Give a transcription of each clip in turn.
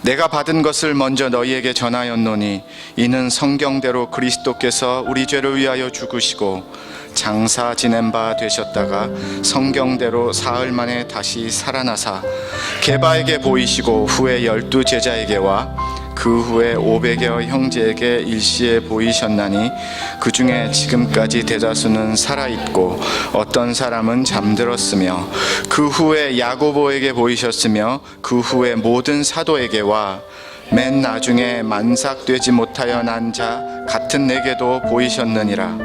내가 받은 것을 먼저 너희에게 전하였노니 이는 성경대로 그리스도께서 우리 죄를 위하여 죽으시고 장사 지낸 바 되셨다가 성경대로 사흘 만에 다시 살아나사 게바에게 보이시고 후에 12 제자에게와 그 후에 500여 형제에게 일시에 보이셨나니 그 중에 지금까지 대다수는 살아있고 어떤 사람은 잠들었으며 그 후에 야고보에게 보이셨으며 그 후에 모든 사도에게와 맨 나중에 만삭되지 못하여 난 자 같은 내게도 보이셨느니라.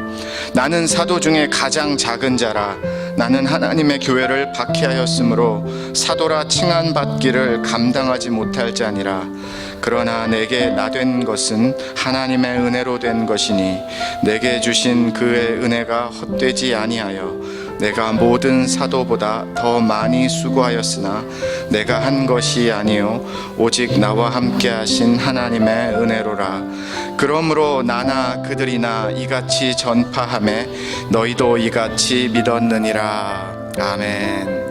나는 사도 중에 가장 작은 자라. 나는 하나님의 교회를 박해하였으므로 사도라 칭함받기를 감당하지 못할 자니라. 그러나 내게 나된 것은 하나님의 은혜로 된 것이니 내게 주신 그의 은혜가 헛되지 아니하여 내가 모든 사도보다 더 많이 수고하였으나 내가 한 것이 아니요 오직 나와 함께 하신 하나님의 은혜로라. 그러므로 나나 그들이나 이같이 전파하매 너희도 이같이 믿었느니라. 아멘.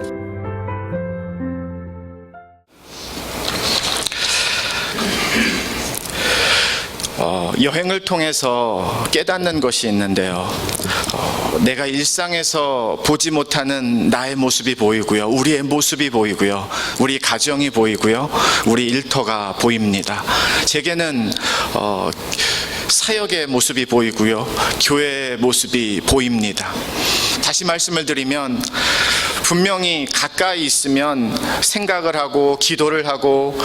여행을 통해서 깨닫는 것이 있는데요. 내가 일상에서 보지 못하는 나의 모습이 보이고요, 우리의 모습이 보이고요, 우리 가정이 보이고요, 우리 일터가 보입니다. 제게는 사역의 모습이 보이고요, 교회의 모습이 보입니다. 다시 말씀을 드리면 분명히 가까이 있으면 생각을 하고 기도를 하고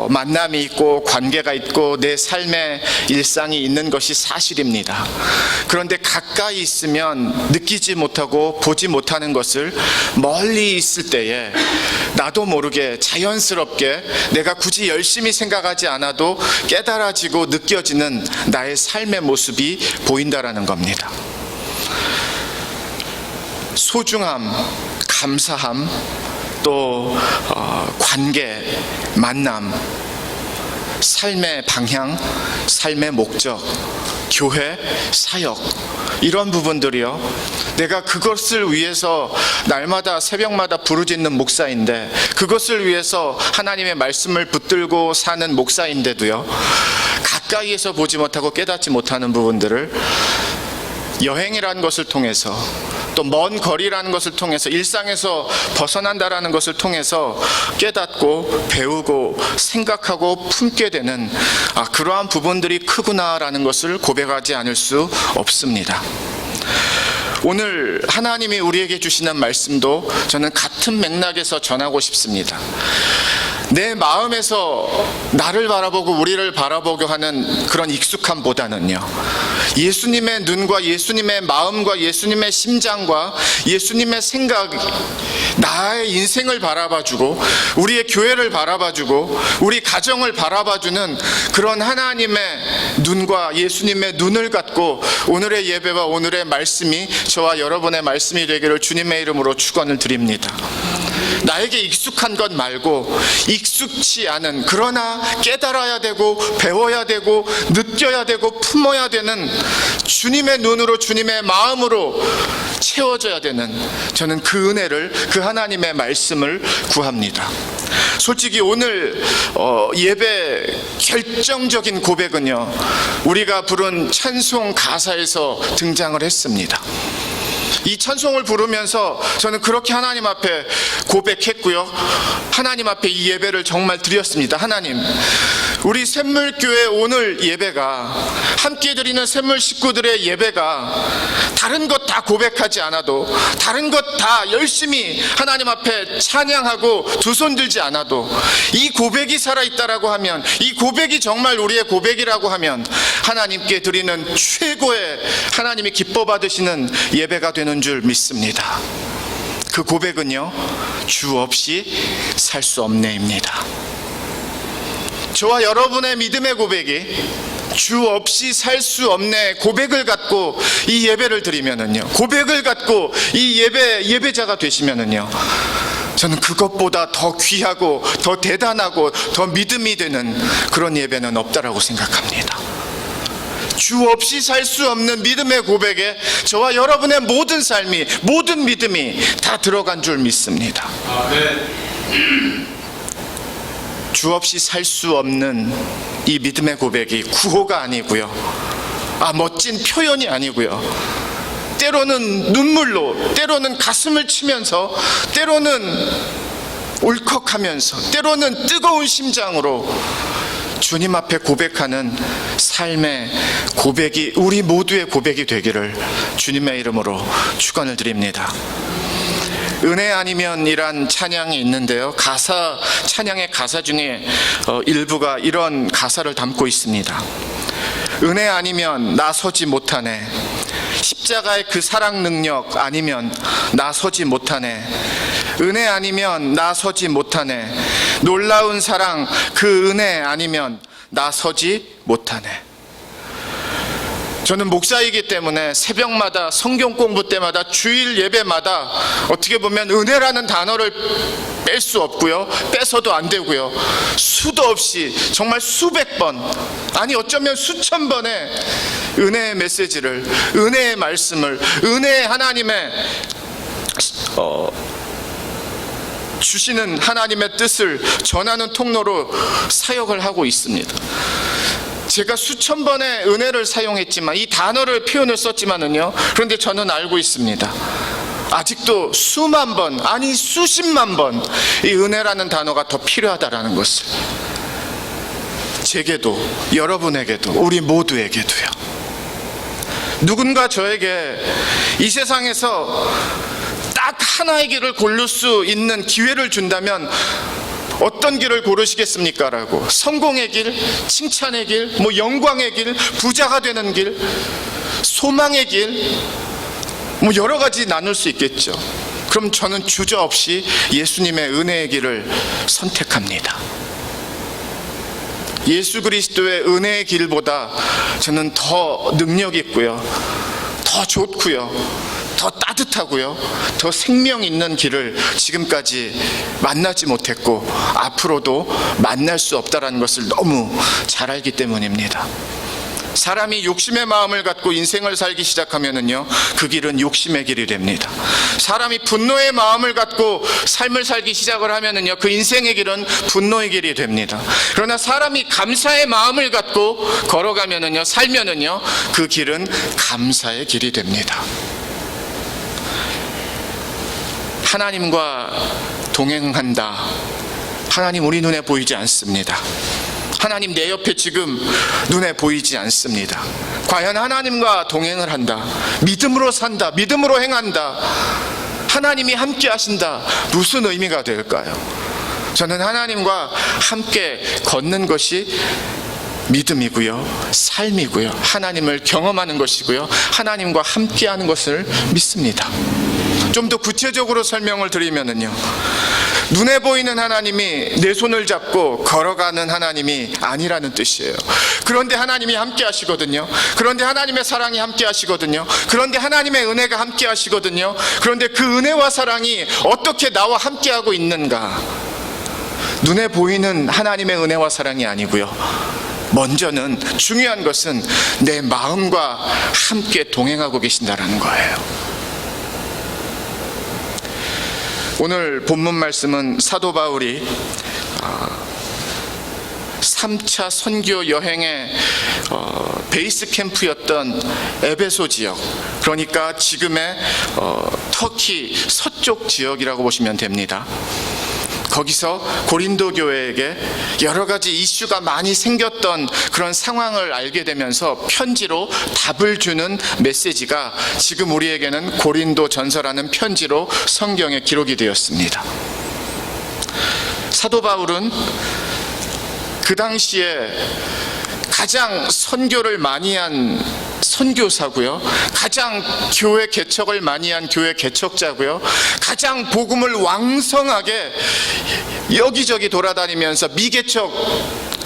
만남이 있고 관계가 있고 내 삶의 일상이 있는 것이 사실입니다. 그런데 가까이 있으면 느끼지 못하고 보지 못하는 것을 멀리 있을 때에 나도 모르게 자연스럽게 내가 굳이 열심히 생각하지 않아도 깨달아지고 느껴지는 나의 삶의 모습이 보인다라는 겁니다. 소중함, 감사함, 또 관계, 만남, 삶의 방향, 삶의 목적, 교회, 사역, 이런 부분들이요, 내가 그것을 위해서 날마다 새벽마다 부르짖는 목사인데, 그것을 위해서 하나님의 말씀을 붙들고 사는 목사인데도요, 가까이에서 보지 못하고 깨닫지 못하는 부분들을 여행이라는 것을 통해서, 또 먼 거리라는 것을 통해서, 일상에서 벗어난다라는 것을 통해서 깨닫고 배우고 생각하고 품게 되는 그러한 부분들이 크구나라는 것을 고백하지 않을 수 없습니다. 오늘 하나님이 우리에게 주시는 말씀도 저는 같은 맥락에서 전하고 싶습니다. 내 마음에서 나를 바라보고 우리를 바라보고 하는 그런 익숙함보다는요, 예수님의 눈과 예수님의 마음과 예수님의 심장과 예수님의 생각, 나의 인생을 바라봐주고 우리의 교회를 바라봐주고 우리 가정을 바라봐주는 그런 하나님의 눈과 예수님의 눈을 갖고 오늘의 예배와 오늘의 말씀이 저와 여러분의 말씀이 되기를 주님의 이름으로 축원을 드립니다. 나에게 익숙한 것 말고 익숙치 않은, 그러나 깨달아야 되고 배워야 되고 느껴야 되고 품어야 되는 주님의 눈으로 주님의 마음으로 채워져야 되는, 저는 그 은혜를, 그 하나님의 말씀을 구합니다. 솔직히 오늘 예배 결정적인 고백은요, 우리가 부른 찬송 가사에서 등장을 했습니다. 이 찬송을 부르면서 저는 그렇게 하나님 앞에 고백했고요, 하나님 앞에 이 예배를 정말 드렸습니다. 하나님, 우리 샘물교회 오늘 예배가, 함께 드리는 샘물 식구들의 예배가 다른 것 다 고백하지 않아도, 다른 것 다 열심히 하나님 앞에 찬양하고 두 손 들지 않아도 이 고백이 살아있다라고 하면, 이 고백이 정말 우리의 고백이라고 하면 하나님께 드리는 최고의, 하나님이 기뻐 받으시는 예배가 되는 줄 믿습니다. 그 고백은요, 주 없이 살 수 없네입니다. 저와 여러분의 믿음의 고백이 주 없이 살 수 없네 고백을 갖고 이 예배를 드리면은요, 고백을 갖고 이 예배자가 되시면은요, 저는 그것보다 더 귀하고 더 대단하고 더 믿음이 되는 그런 예배는 없다라고 생각합니다. 주 없이 살 수 없는 믿음의 고백에 저와 여러분의 모든 삶이, 모든 믿음이 다 들어간 줄 믿습니다. 주 없이 살 수 없는 이 믿음의 고백이 구호가 아니고요, 멋진 표현이 아니고요, 때로는 눈물로, 때로는 가슴을 치면서, 때로는 울컥하면서, 때로는 뜨거운 심장으로 주님 앞에 고백하는 삶의 고백이 우리 모두의 고백이 되기를 주님의 이름으로 축원을 드립니다. 은혜 아니면이란 찬양이 있는데요, 찬양의 가사 중에 일부가 이런 가사를 담고 있습니다. 은혜 아니면 나서지 못하네. 십자가의 그 사랑 능력 아니면 나서지 못하네. 은혜 아니면 나서지 못하네. 놀라운 사랑 그 은혜 아니면 나서지 못하네. 저는 목사이기 때문에 새벽마다 성경 공부 때마다 주일 예배마다 어떻게 보면 은혜라는 단어를 뺄 수 없고요, 빼서도 안 되고요, 수도 없이 정말 수백 번, 아니 어쩌면 수천 번의 은혜의 메시지를, 은혜의 말씀을, 은혜의 하나님의 주시는 하나님의 뜻을 전하는 통로로 사역을 하고 있습니다. 제가 수천 번의 은혜를 사용했지만, 이 단어를 표현을 썼지만은요, 그런데 저는 알고 있습니다. 아직도 수만 번, 아니 수십만 번 이 은혜라는 단어가 더 필요하다라는 것을, 제게도, 여러분에게도, 우리 모두에게도요. 누군가 저에게 이 세상에서 딱 하나의 길을 고를 수 있는 기회를 준다면 어떤 길을 고르시겠습니까? 라고. 성공의 길, 칭찬의 길, 영광의 길, 부자가 되는 길, 소망의 길, 여러 가지 나눌 수 있겠죠. 그럼 저는 주저없이 예수님의 은혜의 길을 선택합니다. 예수 그리스도의 은혜의 길보다 저는 더 능력 있고요, 더 좋고요, 더 따뜻하고요, 더 생명 있는 길을 지금까지 만나지 못했고 앞으로도 만날 수 없다는 것을 너무 잘 알기 때문입니다. 사람이 욕심의 마음을 갖고 인생을 살기 시작하면은요, 그 길은 욕심의 길이 됩니다. 사람이 분노의 마음을 갖고 삶을 살기 시작을 하면은요, 그 인생의 길은 분노의 길이 됩니다. 그러나 사람이 감사의 마음을 갖고 걸어가면은요, 살면은요, 그 길은 감사의 길이 됩니다. 하나님과 동행한다. 하나님 우리 눈에 보이지 않습니다. 하나님 내 옆에 지금 눈에 보이지 않습니다. 과연 하나님과 동행을 한다, 믿음으로 산다, 믿음으로 행한다, 하나님이 함께 하신다, 무슨 의미가 될까요? 저는 하나님과 함께 걷는 것이 믿음이고요, 삶이고요, 하나님을 경험하는 것이고요, 하나님과 함께하는 것을 믿습니다. 좀 더 구체적으로 설명을 드리면은요, 눈에 보이는 하나님이 내 손을 잡고 걸어가는 하나님이 아니라는 뜻이에요. 그런데 하나님이 함께 하시거든요. 그런데 하나님의 사랑이 함께 하시거든요. 그런데 하나님의 은혜가 함께 하시거든요. 그런데 그 은혜와 사랑이 어떻게 나와 함께 하고 있는가? 눈에 보이는 하나님의 은혜와 사랑이 아니고요, 먼저는 중요한 것은 내 마음과 함께 동행하고 계신다라는 거예요. 오늘 본문 말씀은 사도 바울이 3차 선교 여행의 베이스 캠프였던 에베소 지역, 그러니까 지금의 터키 서쪽 지역이라고 보시면 됩니다. 거기서 고린도 교회에게 여러 가지 이슈가 많이 생겼던 그런 상황을 알게 되면서 편지로 답을 주는 메시지가 지금 우리에게는 고린도 전서라는 편지로 성경에 기록이 되었습니다. 사도 바울은 그 당시에 가장 선교를 많이 한 선교사고요, 가장 교회 개척을 많이 한 교회 개척자고요, 가장 복음을 왕성하게 여기저기 돌아다니면서 미개척,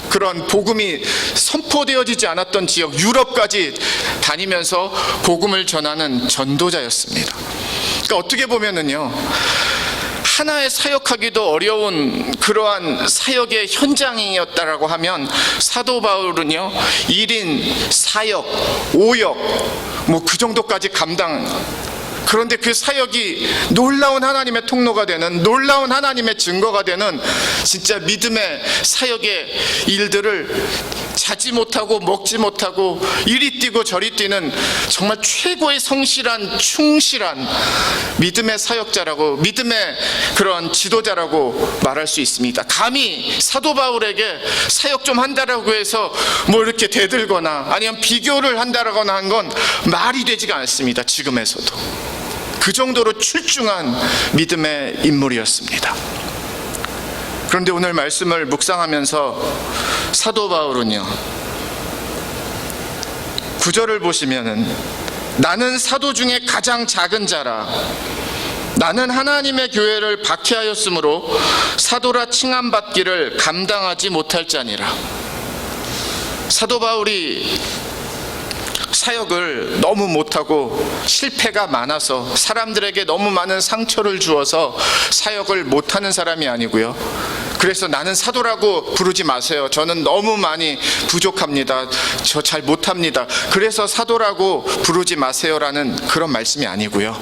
그런 복음이 선포되어지지 않았던 지역 유럽까지 다니면서 복음을 전하는 전도자였습니다. 그러니까 어떻게 보면은요, 하나의 사역하기도 어려운 그러한 사역의 현장이었다라고 하면 사도 바울은요, 1인 4역, 5역 그 정도까지 그런데 그 사역이 놀라운 하나님의 통로가 되는, 놀라운 하나님의 증거가 되는 진짜 믿음의 사역의 일들을 자지 못하고 먹지 못하고 이리 뛰고 저리 뛰는 정말 최고의 성실한 충실한 믿음의 사역자라고, 믿음의 그런 지도자라고 말할 수 있습니다. 감히 사도 바울에게 사역 좀 한다라고 해서 뭐 이렇게 대들거나 아니면 비교를 한다거나 한 건 말이 되지가 않습니다. 지금에서도 그 정도로 출중한 믿음의 인물이었습니다. 그런데 오늘 말씀을 묵상하면서 사도 바울은요, 9절을 보시면은 나는 사도 중에 가장 작은 자라, 나는 하나님의 교회를 박해하였으므로 사도라 칭함받기를 감당하지 못할 자니라. 사도 바울이 사역을 너무 못하고 실패가 많아서 사람들에게 너무 많은 상처를 주어서 사역을 못하는 사람이 아니고요, 그래서 나는 사도라고 부르지 마세요, 저는 너무 많이 부족합니다, 저 잘 못합니다, 그래서 사도라고 부르지 마세요라는 그런 말씀이 아니고요,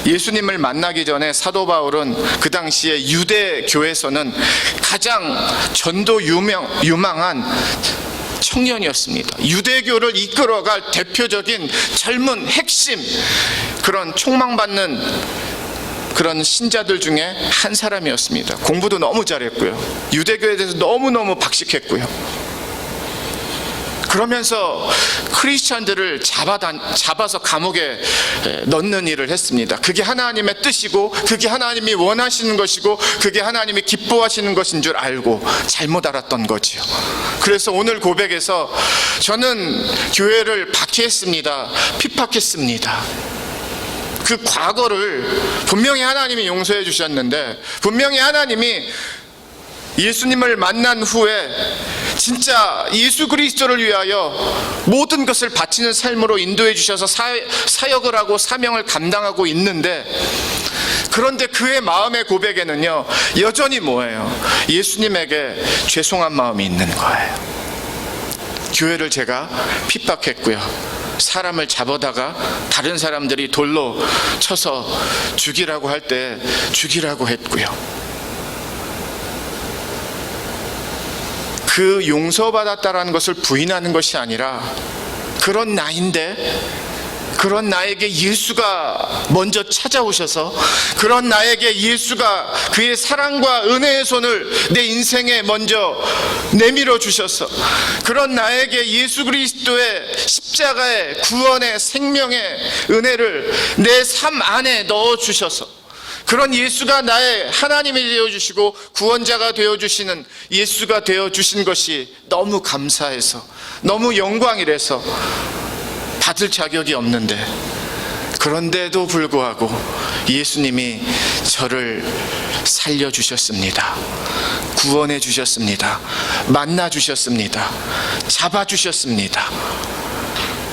예수님을 만나기 전에 사도 바울은 그 당시에 유대 교회에서는 가장 전도 유망한 청년이었습니다. 유대교를 이끌어갈 대표적인 젊은 핵심, 그런 촉망받는 그런 신자들 중에 한 사람이었습니다. 공부도 너무 잘했고요, 유대교에 대해서 너무너무 박식했고요. 그러면서 크리스찬들을 잡아서 감옥에 넣는 일을 했습니다. 그게 하나님의 뜻이고 그게 하나님이 원하시는 것이고 그게 하나님이 기뻐하시는 것인 줄 알고 잘못 알았던 거지요. 그래서 오늘 고백에서 저는 교회를 박해했습니다, 핍박했습니다, 그 과거를 분명히 하나님이 용서해 주셨는데, 분명히 하나님이 예수님을 만난 후에 진짜 예수 그리스도를 위하여 모든 것을 바치는 삶으로 인도해 주셔서 사역을 하고 사명을 감당하고 있는데, 그런데 그의 마음의 고백에는요 여전히 뭐예요? 예수님에게 죄송한 마음이 있는 거예요. 교회를 제가 핍박했고요, 사람을 잡아다가 다른 사람들이 돌로 쳐서 죽이라고 할 때 죽이라고 했고요, 그 용서받았다라는 것을 부인하는 것이 아니라, 그런 나인데 그런 나에게 예수가 먼저 찾아오셔서, 그런 나에게 예수가 그의 사랑과 은혜의 손을 내 인생에 먼저 내밀어 주셔서, 그런 나에게 예수 그리스도의 십자가의 구원의 생명의 은혜를 내 삶 안에 넣어 주셔서, 그런 예수가 나의 하나님이 되어주시고 구원자가 되어주시는 예수가 되어주신 것이 너무 감사해서, 너무 영광이라서 받을 자격이 없는데, 그런데도 불구하고 예수님이 저를 살려주셨습니다, 구원해 주셨습니다, 만나 주셨습니다, 잡아 주셨습니다.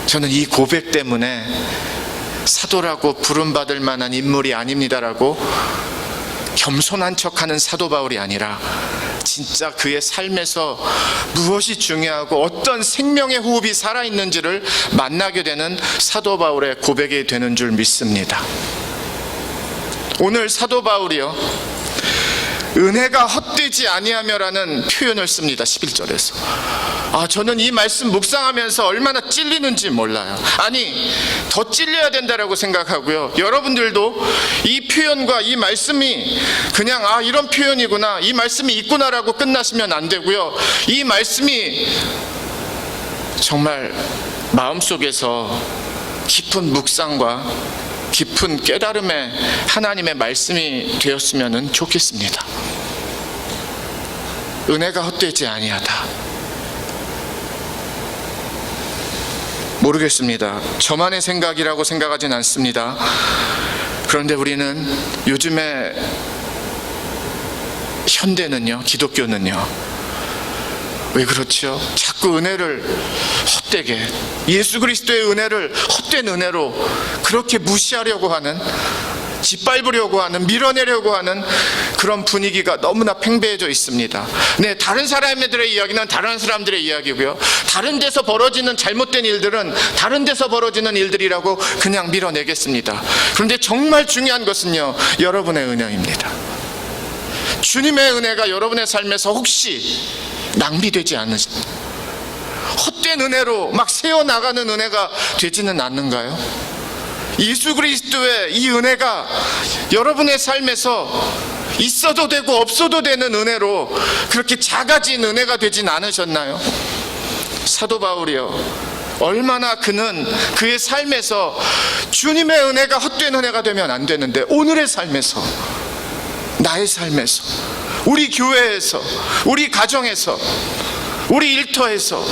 저는 이 고백 때문에 사도라고 부름받을 만한 인물이 아닙니다라고 겸손한 척하는 사도 바울이 아니라, 진짜 그의 삶에서 무엇이 중요하고 어떤 생명의 호흡이 살아있는지를 만나게 되는 사도 바울의 고백이 되는 줄 믿습니다. 오늘 사도 바울이요, 은혜가 헛되지 아니하며라는 표현을 씁니다. 11절에서. 저는 이 말씀 묵상하면서 얼마나 찔리는지 몰라요. 아니, 더 찔려야 된다라고 생각하고요, 여러분들도 이 표현과 이 말씀이 그냥 이런 표현이구나, 이 말씀이 있구나라고 끝나시면 안 되고요, 이 말씀이 정말 마음속에서 깊은 묵상과 깊은 깨달음의 하나님의 말씀이 되었으면 좋겠습니다. 은혜가 헛되지 아니하다. 모르겠습니다. 저만의 생각이라고 생각하진 않습니다. 그런데 우리는 요즘에 현대는요, 기독교는요, 왜 그렇죠? 자꾸 은혜를 헛되게, 예수 그리스도의 은혜를 헛된 은혜로 그렇게 무시하려고 하는, 짓밟으려고 하는, 밀어내려고 하는 그런 분위기가 너무나 팽배해져 있습니다. 네, 다른 사람들의 이야기는 다른 사람들의 이야기고요, 다른 데서 벌어지는 잘못된 일들은 다른 데서 벌어지는 일들이라고 그냥 밀어내겠습니다. 그런데 정말 중요한 것은요, 여러분의 은혜입니다. 주님의 은혜가 여러분의 삶에서 혹시 낭비되지 않으신, 헛된 은혜로 막 새어나가는 은혜가 되지는 않는가요? 예수 그리스도의 이 은혜가 여러분의 삶에서 있어도 되고 없어도 되는 은혜로 그렇게 작아진 은혜가 되진 않으셨나요? 사도 바울이요, 얼마나 그는 그의 삶에서 주님의 은혜가 헛된 은혜가 되면 안 되는데, 오늘의 삶에서, 나의 삶에서, 우리 교회에서, 우리 가정에서, 우리 일터에서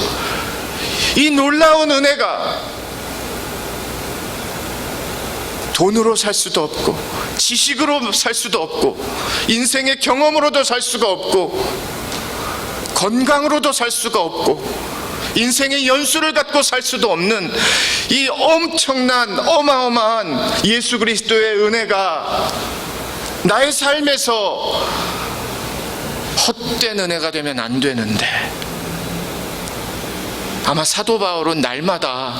이 놀라운 은혜가 돈으로 살 수도 없고, 지식으로 살 수도 없고, 인생의 경험으로도 살 수가 없고, 건강으로도 살 수가 없고, 인생의 연수를 갖고 살 수도 없는 이 엄청난 어마어마한 예수 그리스도의 은혜가 나의 삶에서 헛된 은혜가 되면 안 되는데, 아마 사도 바울은 날마다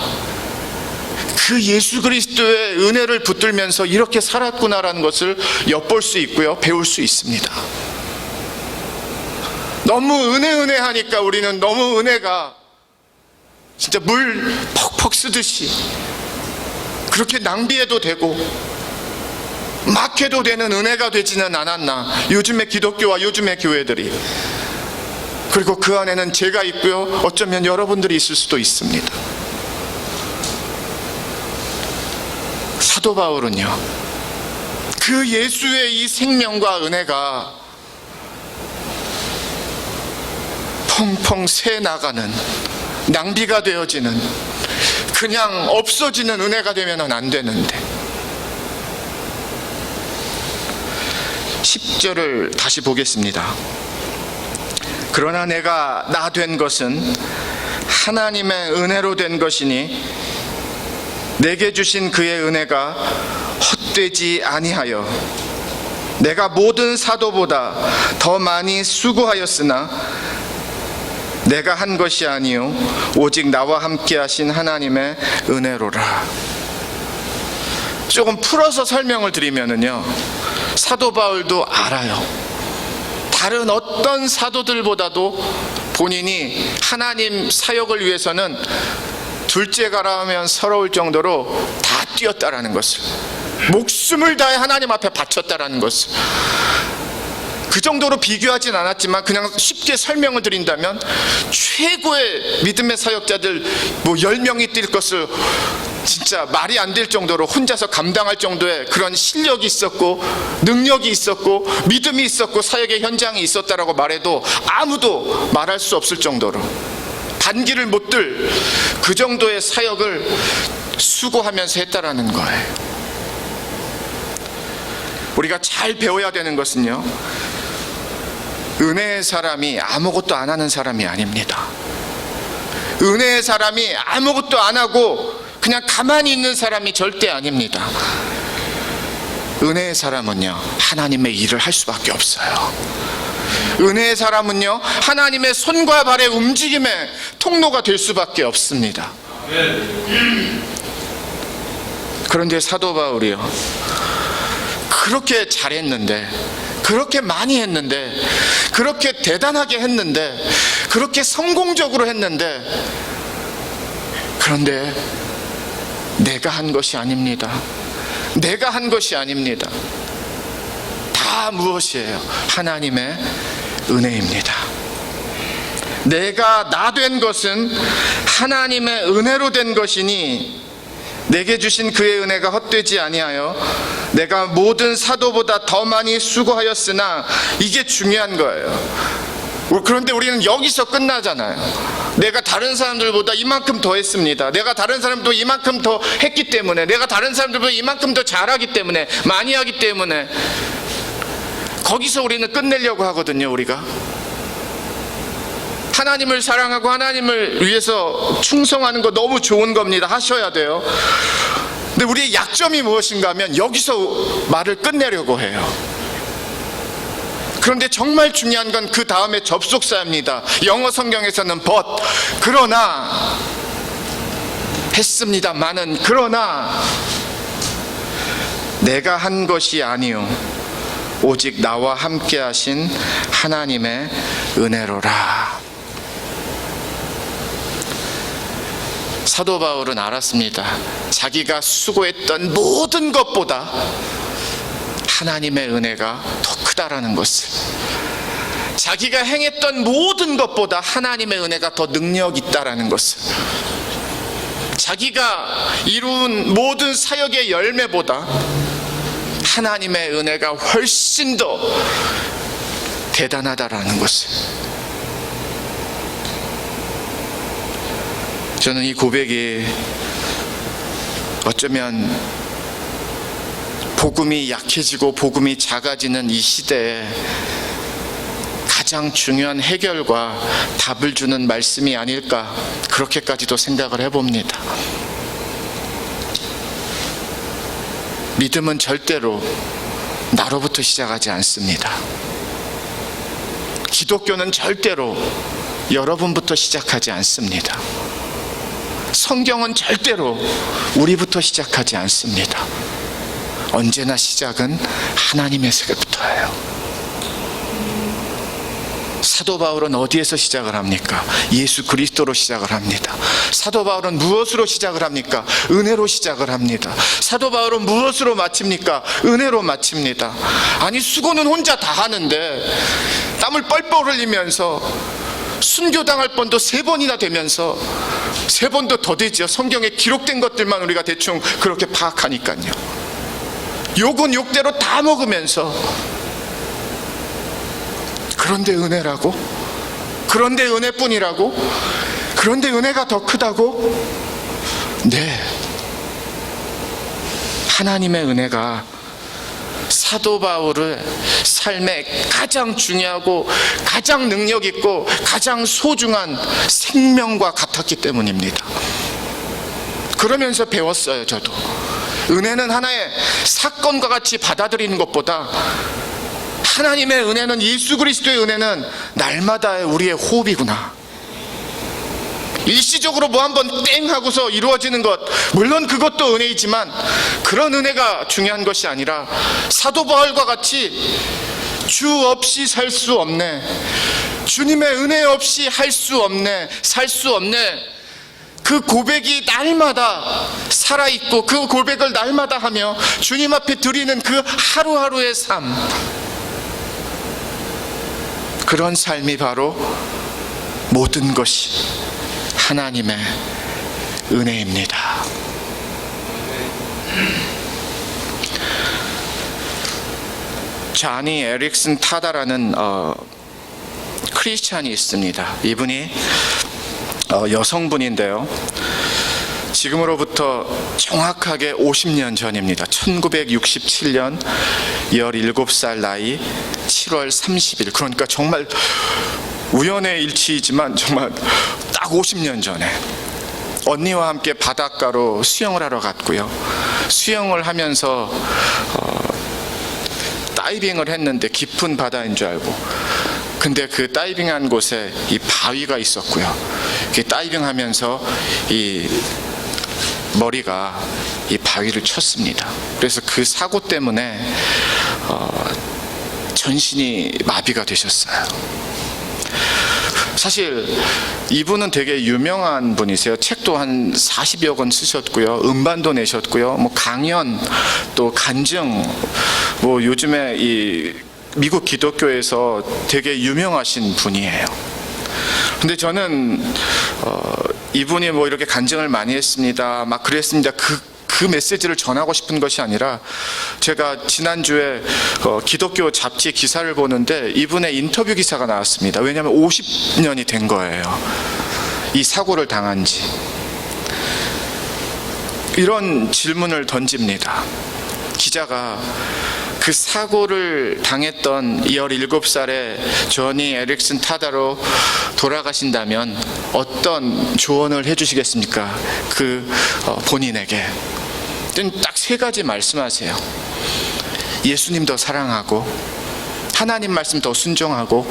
그 예수 그리스도의 은혜를 붙들면서 이렇게 살았구나라는 것을 엿볼 수 있고요, 배울 수 있습니다. 너무 은혜 하니까 우리는 너무 은혜가 진짜 물 퍽퍽 쓰듯이 그렇게 낭비해도 되고 막 해도 되는 은혜가 되지는 않았나, 요즘의 기독교와 요즘의 교회들이. 그리고 그 안에는 제가 있고요, 어쩌면 여러분들이 있을 수도 있습니다. 사도 바울은요, 그 예수의 이 생명과 은혜가 펑펑 새나가는, 낭비가 되어지는, 그냥 없어지는 은혜가 되면 안 되는데, 10절을 다시 보겠습니다. 그러나 내가 나 된 것은 하나님의 은혜로 된 것이니 내게 주신 그의 은혜가 헛되지 아니하여 내가 모든 사도보다 더 많이 수고하였으나 내가 한 것이 아니요 오직 나와 함께 하신 하나님의 은혜로라. 조금 풀어서 설명을 드리면은요, 사도 바울도 알아요. 다른 어떤 사도들보다도 본인이 하나님 사역을 위해서는 둘째 가라 하면 서러울 정도로 다 뛰었다라는 것을, 목숨을 다해 하나님 앞에 바쳤다라는 것을, 그 정도로 비교하진 않았지만 그냥 쉽게 설명을 드린다면 최고의 믿음의 사역자들 10명이 뛸 것을 진짜 말이 안 될 정도로 혼자서 감당할 정도의 그런 실력이 있었고, 능력이 있었고, 믿음이 있었고, 사역의 현장이 있었다라고 말해도 아무도 말할 수 없을 정도로, 반기를 못 들 그 정도의 사역을 수고하면서 했다라는 거예요. 우리가 잘 배워야 되는 것은요, 은혜의 사람이 아무것도 안 하는 사람이 아닙니다. 은혜의 사람이 아무것도 안 하고 그냥 가만히 있는 사람이 절대 아닙니다. 은혜의 사람은요, 하나님의 일을 할 수밖에 없어요. 은혜의 사람은요, 하나님의 손과 발의 움직임의 통로가 될 수밖에 없습니다. 그런데 사도 바울이요, 그렇게 잘했는데, 그렇게 많이 했는데, 그렇게 대단하게 했는데, 그렇게 성공적으로 했는데, 그런데 내가 한 것이 아닙니다. 내가 한 것이 아닙니다. 다 무엇이에요? 하나님의 은혜입니다. 내가 나 된 것은 하나님의 은혜로 된 것이니 내게 주신 그의 은혜가 헛되지 아니하여 내가 모든 사도보다 더 많이 수고하였으나, 이게 중요한 거예요. 그런데 우리는 여기서 끝나잖아요. 내가 다른 사람들보다 이만큼 더 했습니다. 내가 다른 사람도 이만큼 더 했기 때문에, 내가 다른 사람들보다 이만큼 더 잘하기 때문에, 많이 하기 때문에, 거기서 우리는 끝내려고 하거든요. 우리가 하나님을 사랑하고 하나님을 위해서 충성하는 거 너무 좋은 겁니다. 하셔야 돼요. 근데 우리의 약점이 무엇인가 하면 여기서 말을 끝내려고 해요. 그런데 정말 중요한 건 그 다음에 접속사입니다. 영어 성경에서는 but, 그러나 했습니다마는, 그러나 내가 한 것이 아니요 오직 나와 함께 하신 하나님의 은혜로라. 사도 바울은 알았습니다. 자기가 수고했던 모든 것보다 하나님의 은혜가 더 크다라는 것을, 자기가 행했던 모든 것보다 하나님의 은혜가 더 능력 있다라는 것을, 자기가 이룬 모든 사역의 열매보다 하나님의 은혜가 훨씬 더 대단하다라는 것을, 저는 이 고백이 어쩌면 복음이 약해지고 복음이 작아지는 이 시대에 가장 중요한 해결과 답을 주는 말씀이 아닐까, 그렇게까지도 생각을 해봅니다. 믿음은 절대로 나로부터 시작하지 않습니다. 기독교는 절대로 여러분부터 시작하지 않습니다. 성경은 절대로 우리부터 시작하지 않습니다. 언제나 시작은 하나님에서부터예요. 사도 바울은 어디에서 시작을 합니까? 예수 그리스도로 시작을 합니다. 사도 바울은 무엇으로 시작을 합니까? 은혜로 시작을 합니다. 사도 바울은 무엇으로 마칩니까? 은혜로 마칩니다. 아니, 수고는 혼자 다 하는데 땀을 뻘뻘 흘리면서 순교당할 뻔도 3번이나 되면서, 3번도 더 되죠. 성경에 기록된 것들만 우리가 대충 그렇게 파악하니까요. 욕은 욕대로 다 먹으면서, 그런데 은혜라고? 그런데 은혜뿐이라고? 그런데 은혜가 더 크다고? 네, 하나님의 은혜가 사도 바울의 삶에 가장 중요하고 가장 능력 있고 가장 소중한 생명과 같았기 때문입니다. 그러면서 배웠어요. 저도 은혜는 하나의 사건과 같이 받아들이는 것보다, 하나님의 은혜는, 예수 그리스도의 은혜는 날마다의 우리의 호흡이구나. 일시적으로 뭐 한번 땡 하고서 이루어지는 것, 물론 그것도 은혜이지만 그런 은혜가 중요한 것이 아니라, 사도 바울과 같이 주 없이 살 수 없네, 주님의 은혜 없이 할 수 없네, 살 수 없네, 그 고백이 날마다 살아있고 그 고백을 날마다 하며 주님 앞에 드리는 그 하루하루의 삶, 그런 삶이 바로 모든 것이 하나님의 은혜입니다. 자니 에릭슨 타다라는 크리스찬이 있습니다. 이분이 여성분인데요, 지금으로부터 정확하게 50년 전입니다. 1967년 17살 나이 7월 30일, 그러니까 정말 우연의 일치이지만 정말 딱 50년 전에 언니와 함께 바닷가로 수영을 하러 갔고요. 수영을 하면서 다이빙을 했는데, 깊은 바다인 줄 알고, 근데 그 다이빙한 곳에 이 바위가 있었고요. 다이빙하면서 이 머리가 이 바위를 쳤습니다. 그래서 그 사고 때문에 전신이 마비가 되셨어요. 사실 이분은 되게 유명한 분이세요. 책도 한 40여 권 쓰셨고요, 음반도 내셨고요, 뭐 강연, 또 간증, 뭐 요즘에 이 미국 기독교에서 되게 유명하신 분이에요. 근데 저는 이분이 뭐 이렇게 간증을 많이 했습니다, 막 그랬습니다, 그 메시지를 전하고 싶은 것이 아니라, 제가 지난주에 기독교 잡지 기사를 보는데 이분의 인터뷰 기사가 나왔습니다. 왜냐하면 50년이 된 거예요, 이 사고를 당한 지. 이런 질문을 던집니다. 기자가 그 사고를 당했던 17살의 조니 에릭슨 타다로 돌아가신다면 어떤 조언을 해주시겠습니까? 본인에게. 딱 3가지 말씀하세요. 예수님 더 사랑하고, 하나님 말씀 더 순종하고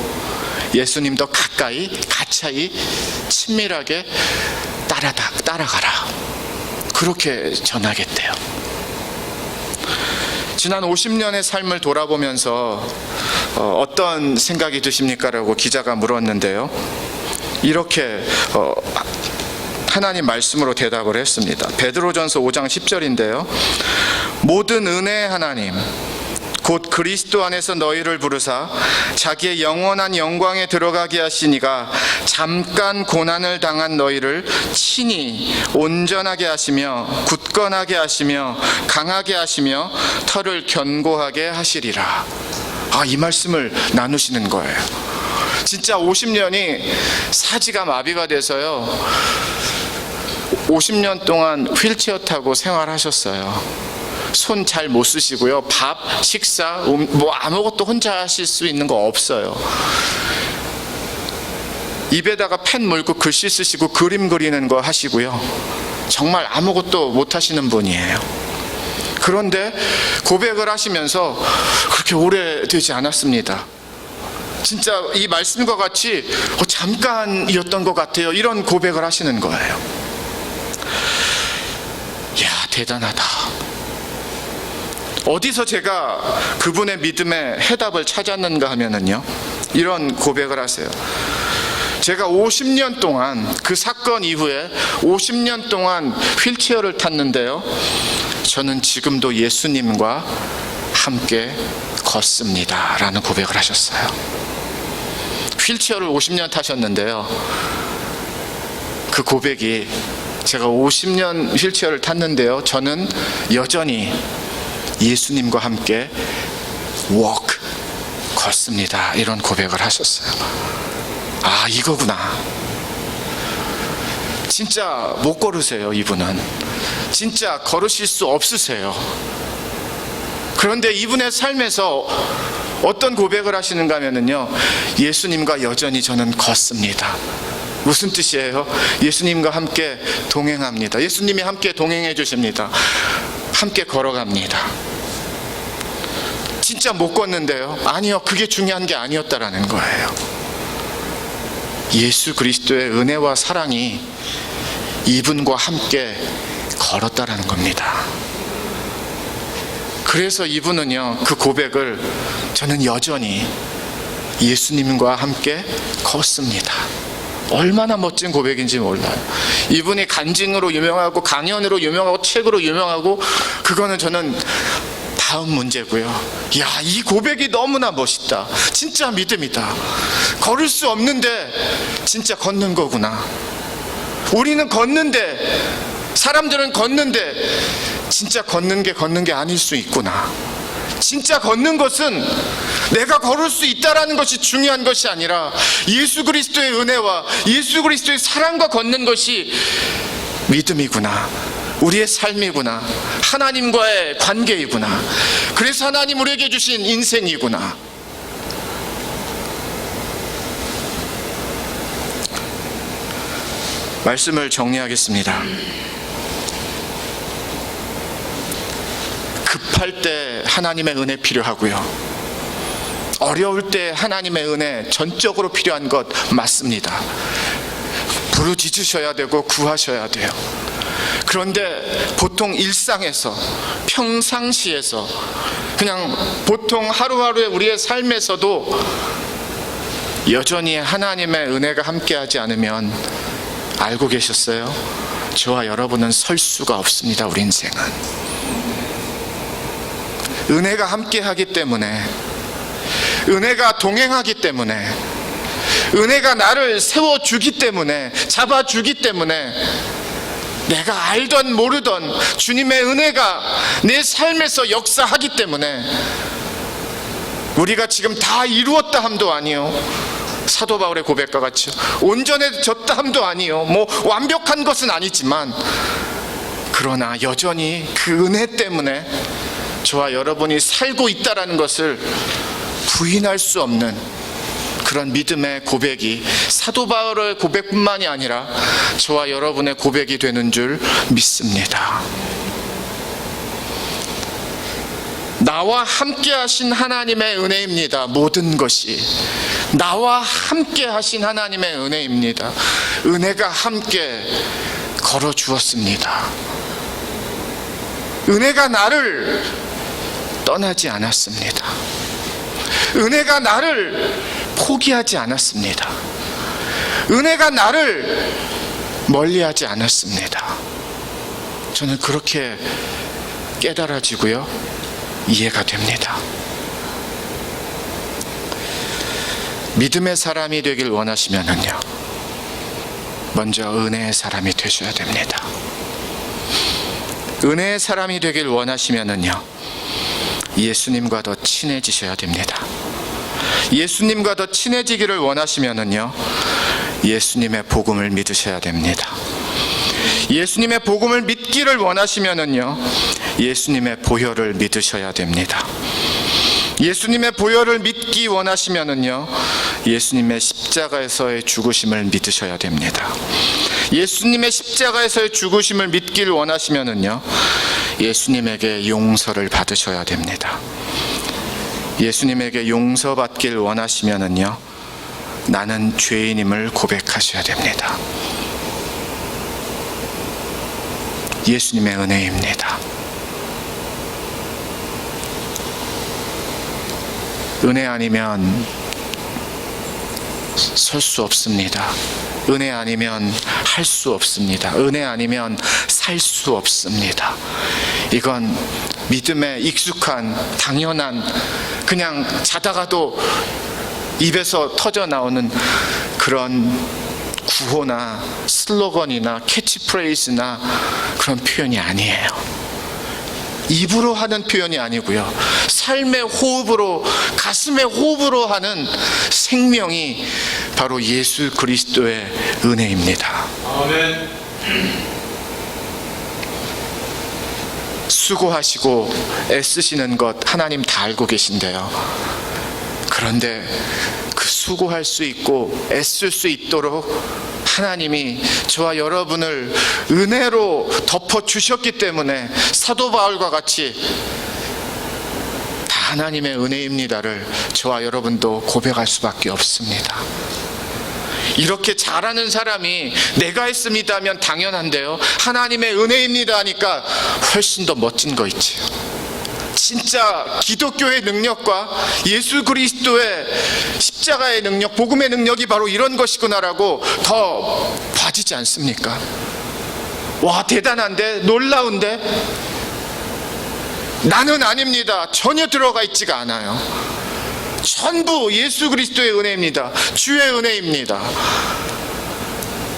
예수님 더 가까이 가차이 친밀하게 따라가라. 그렇게 전하겠대요. 지난 50년의 삶을 돌아보면서 어떤 생각이 드십니까? 라고 기자가 물었는데요. 이렇게 하나님 말씀으로 대답을 했습니다. 베드로전서 5장 10절인데요. 모든 은혜의 하나님 곧 그리스도 안에서 너희를 부르사 자기의 영원한 영광에 들어가게 하시니가 잠깐 고난을 당한 너희를 친히 온전하게 하시며 굳건하게 하시며 강하게 하시며 터를 견고하게 하시리라. 이 말씀을 나누시는 거예요. 진짜 50년이 사지가 마비가 돼서요, 50년 동안 휠체어 타고 생활하셨어요. 손 잘 못 쓰시고요. 밥, 식사, 뭐 아무것도 혼자 하실 수 있는 거 없어요. 입에다가 펜 물고 글씨 쓰시고 그림 그리는 거 하시고요. 정말 아무것도 못 하시는 분이에요. 그런데 고백을 하시면서 그렇게 오래되지 않았습니다. 진짜 이 말씀과 같이 잠깐이었던 것 같아요. 이런 고백을 하시는 거예요. 이야, 대단하다. 어디서 제가 그분의 믿음의 해답을 찾았는가 하면은요, 이런 고백을 하세요. 제가 50년 동안, 그 사건 이후에 50년 동안 휠체어를 탔는데요, 저는 지금도 예수님과 함께 걷습니다 라는 고백을 하셨어요. 휠체어를 50년 타셨는데요, 그 고백이 제가 50년 휠체어를 탔는데요, 저는 여전히 예수님과 함께 걷습니다, 이런 고백을 하셨어요. 이거구나. 진짜 못 걸으세요. 이분은 진짜 걸으실 수 없으세요. 그런데 이분의 삶에서 어떤 고백을 하시는가 하면요, 예수님과 여전히 저는 걷습니다. 무슨 뜻이에요? 예수님과 함께 동행합니다. 예수님이 함께 동행해 주십니다. 함께 걸어갑니다. 진짜 못 걷는데요? 아니요, 그게 중요한 게 아니었다라는 거예요. 예수 그리스도의 은혜와 사랑이 이분과 함께 걸었다라는 겁니다. 그래서 이분은요, 그 고백을 저는 여전히 예수님과 함께 걷습니다. 얼마나 멋진 고백인지 몰라요. 이분이 간증으로 유명하고 강연으로 유명하고 책으로 유명하고, 그거는 저는 다음 문제고요. 이 고백이 너무나 멋있다. 진짜 믿음이다. 걸을 수 없는데 진짜 걷는 거구나. 우리는 걷는데, 사람들은 걷는데 진짜 걷는 게 아닐 수 있구나. 진짜 걷는 것은 내가 걸을 수 있다라는 것이 중요한 것이 아니라 예수 그리스도의 은혜와 예수 그리스도의 사랑과 걷는 것이 믿음이구나. 우리의 삶이구나. 하나님과의 관계이구나. 그래서 하나님 우리에게 주신 인생이구나. 말씀을 정리하겠습니다. 급할 때 하나님의 은혜 필요하고요, 어려울 때 하나님의 은혜 전적으로 필요한 것 맞습니다. 부르짖으셔야 되고 구하셔야 돼요. 그런데 보통 일상에서, 평상시에서, 그냥 보통 하루하루의 우리의 삶에서도 여전히 하나님의 은혜가 함께하지 않으면, 알고 계셨어요? 저와 여러분은 설 수가 없습니다. 우리 인생은 은혜가 함께하기 때문에, 은혜가 동행하기 때문에, 은혜가 나를 세워주기 때문에, 잡아주기 때문에, 내가 알던 모르던 주님의 은혜가 내 삶에서 역사하기 때문에, 우리가 지금 다 이루었다 함도 아니요, 사도 바울의 고백과 같이 온전해졌다 함도 아니요, 뭐 완벽한 것은 아니지만, 그러나 여전히 그 은혜 때문에 저와 여러분이 살고 있다라는 것을 부인할 수 없는 그런 믿음의 고백이 사도 바울의 고백뿐만이 아니라 저와 여러분의 고백이 되는 줄 믿습니다. 나와 함께 하신 하나님의 은혜입니다. 모든 것이 나와 함께 하신 하나님의 은혜입니다. 은혜가 함께 걸어 주었습니다. 은혜가 나를 떠나지 않았습니다. 은혜가 나를 포기하지 않았습니다. 은혜가 나를 멀리하지 않았습니다. 저는 그렇게 깨달아지고요, 이해가 됩니다. 믿음의 사람이 되길 원하시면은요, 먼저 은혜의 사람이 되셔야 됩니다. 은혜의 사람이 되길 원하시면은요, 예수님과 더 친해지셔야 됩니다. 예수님과 더 친해지기를 원하시면은요, 예수님의 복음을 믿으셔야 됩니다. 예수님의 복음을 믿기를 원하시면은요, 예수님의 보혈을 믿으셔야 됩니다. 예수님의 보혈을 믿기 원하시면은요, 예수님의 십자가에서의 죽으심을 믿으셔야 됩니다. 예수님의 십자가에서의 죽으심을 믿기를 원하시면은요, 예수님에게 용서를 받으셔야 됩니다. 예수님에게 용서받길 원하시면은요, 나는 죄인임을 고백하셔야 됩니다. 예수님의 은혜입니다. 은혜 아니면 설 수 없습니다. 은혜 아니면 할 수 없습니다. 은혜 아니면 살 수 없습니다. 이건 믿음에 익숙한, 당연한, 그냥 자다가도 입에서 터져 나오는 그런 구호나 슬로건이나 캐치프레이즈나 그런 표현이 아니에요. 입으로 하는 표현이 아니고요, 삶의 호흡으로, 가슴의 호흡으로 하는 생명이 바로 예수 그리스도의 은혜입니다. 아멘. 수고하시고 애쓰시는 것 하나님 다 알고 계신데요, 그런데 그 수고할 수 있고 애쓸 수 있도록 하나님이 저와 여러분을 은혜로 덮어주셨기 때문에 사도 바울과 같이 다 하나님의 은혜입니다를 저와 여러분도 고백할 수밖에 없습니다. 이렇게 잘하는 사람이 내가 했습니다 하면 당연한데요, 하나님의 은혜입니다 하니까 훨씬 더 멋진 거 있지요. 진짜 기독교의 능력과 예수 그리스도의 십자가의 능력, 복음의 능력이 바로 이런 것이구나라고 더 봐지지 않습니까? 와, 대단한데? 놀라운데? 나는 아닙니다. 전혀 들어가 있지가 않아요. 전부 예수 그리스도의 은혜입니다. 주의 은혜입니다.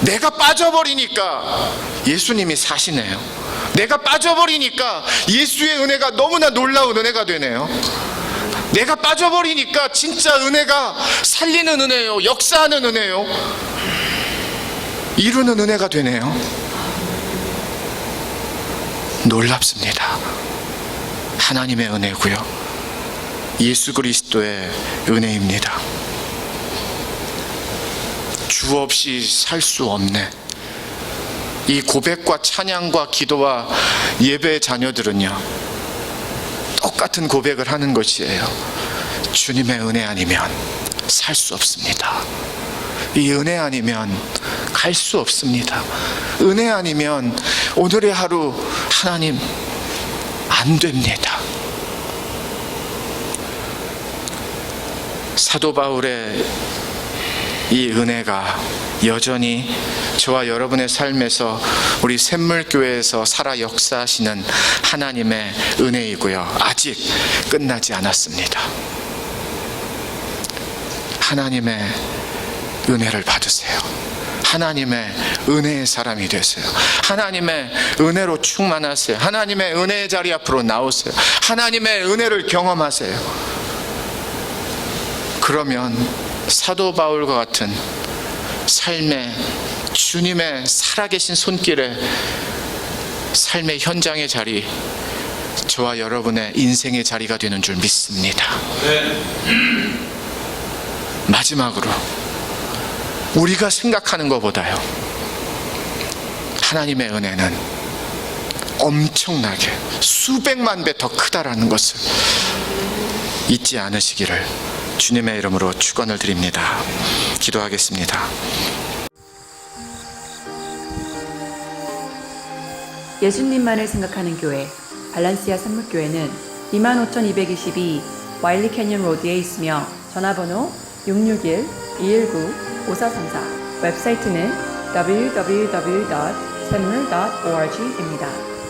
내가 빠져버리니까 예수님이 사시네요. 내가 빠져버리니까 예수의 은혜가 너무나 놀라운 은혜가 되네요. 내가 빠져버리니까 진짜 은혜가 살리는 은혜요, 역사하는 은혜요, 이루는 은혜가 되네요. 놀랍습니다. 하나님의 은혜고요, 예수 그리스도의 은혜입니다. 주 없이 살 수 없네. 이 고백과 찬양과 기도와 예배의 자녀들은요, 똑같은 고백을 하는 것이에요. 주님의 은혜 아니면 살 수 없습니다. 이 은혜 아니면 갈 수 없습니다. 은혜 아니면 오늘의 하루 하나님 안 됩니다. 사도 바울의 이 은혜가 여전히 저와 여러분의 삶에서, 우리 샘물교회에서 살아 역사하시는 하나님의 은혜이고요, 아직 끝나지 않았습니다. 하나님의 은혜를 받으세요. 하나님의 은혜의 사람이 되세요. 하나님의 은혜로 충만하세요. 하나님의 은혜의 자리 앞으로 나오세요. 하나님의 은혜를 경험하세요. 그러면 사도 바울과 같은 삶의, 주님의 살아계신 손길에 삶의 현장의 자리, 저와 여러분의 인생의 자리가 되는 줄 믿습니다. 마지막으로, 우리가 생각하는 것보다요, 하나님의 은혜는 엄청나게 수백만 배 더 크다라는 것을 잊지 않으시기를 주님의 이름으로 축원을 드립니다. 기도하겠습니다. 예수님만을 생각하는 교회 발란시아 산목교회는 25,222 와일리 캐년 로드에 있으며 전화번호 661-219-5434 웹사이트는 www.샘물.org입니다.